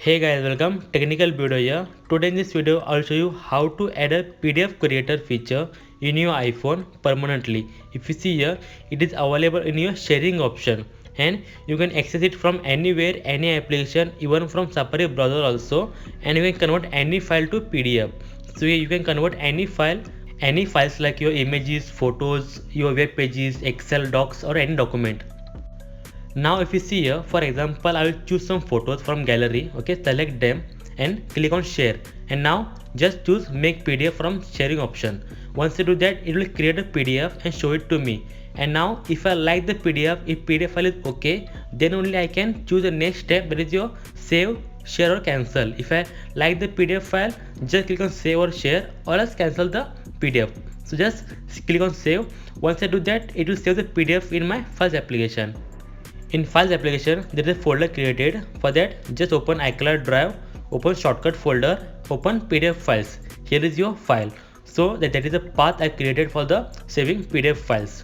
Hey guys, welcome. Technical Beardo here. Today in this video, I'll show you how to add a PDF creator feature in your iPhone permanently. If you see here, it is available in your sharing option, and you can access it from anywhere, any application, even from Safari browser also, and you can convert any file to PDF. So here you can convert any files like your images, photos, your web pages, Excel docs, or any document. Now if you see here, for example, I will choose some photos from gallery. Okay, select them and click on share, and now just choose make PDF from sharing option. Once you do that, it will create a PDF and show it to me. And now if I like the PDF, if PDF file is okay, then only I can choose the next step, that is your save, share or cancel. If I like the PDF file, just click on save or share, or else cancel the PDF. So just click on save. Once I do that, it will save the PDF in my files application. In files application, there is a folder created. For that, just open iCloud Drive, open shortcut folder, open PDF files. Here is your file. So that is a path I created for the saving PDF files.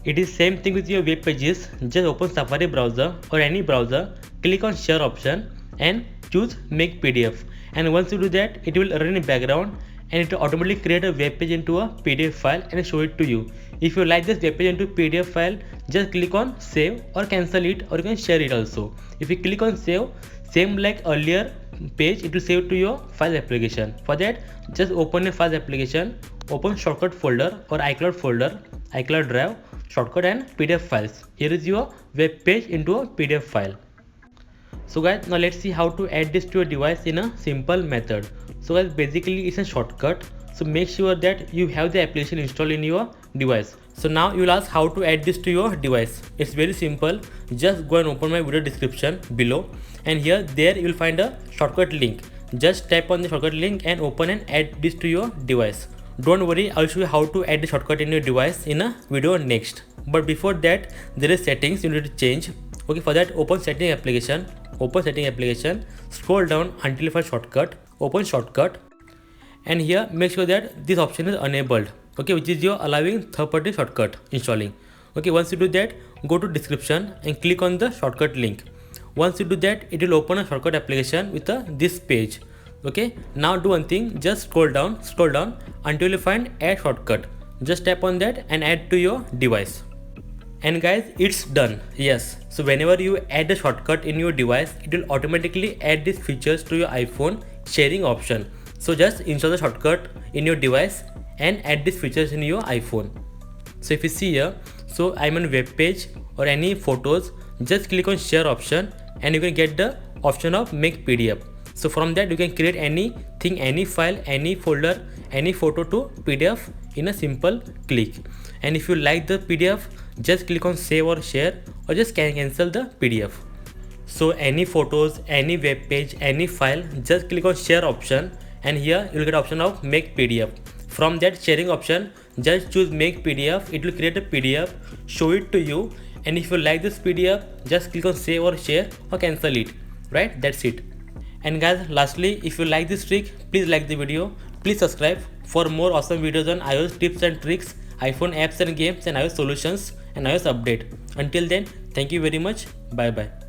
It is same thing with your web pages. Just open Safari browser or any browser, click on share option and choose make PDF. And once you do that, it will run in background and it will automatically create a web page into a PDF file and show it to you. If you like this web page into PDF file, just click on save or cancel it, or you can share it also. If you click on save, same like earlier page, it will save to your file application. For that, just open a file application, open shortcut folder or iCloud folder, iCloud Drive, shortcut and PDF files. Here is your web page into a PDF file. So guys, now let's see how to add this to your device in a simple method. So guys, basically it's a shortcut. So make sure that you have the application installed in your device. So now you will ask how to add this to your device. It's very simple. Just go and open my video description below, and there you will find a shortcut link. Just tap on the shortcut link and open and add this to your device. Don't worry, I'll show you how to add the shortcut in your device in a video next. But before that, there is settings you need to change. Okay, for that, open setting application, scroll down until you find shortcut, open shortcut, and here make sure that this option is enabled. Okay, which is your allowing third-party shortcut installing. Okay, once you do that, go to description and click on the shortcut link. Once you do that, it will open a shortcut application with this page. Okay, now do one thing, just scroll down until you find add shortcut. Just tap on that and add to your device. And guys, it's done. Yes, so whenever you add a shortcut in your device, it will automatically add these features to your iPhone sharing option. So just install the shortcut in your device and add these features in your iPhone. So if you see here, so I'm on web page or any photos, just click on share option and you can get the option of make PDF. So from that you can create anything, any file, any folder, any photo to PDF in a simple click. And if you like the PDF, just click on save or share, or just cancel the PDF. So any photos, any web page, any file, just click on share option, and here you will get option of make PDF. From that sharing option, just choose make PDF. It will create a PDF, show it to you, and if you like this PDF, just click on save or share or cancel it. Right, that's it. And guys, lastly, if you like this trick, please like the video, please subscribe for more awesome videos on iOS tips and tricks, iPhone apps and games, and iOS solutions and iOS update. Until then, thank you very much. Bye bye.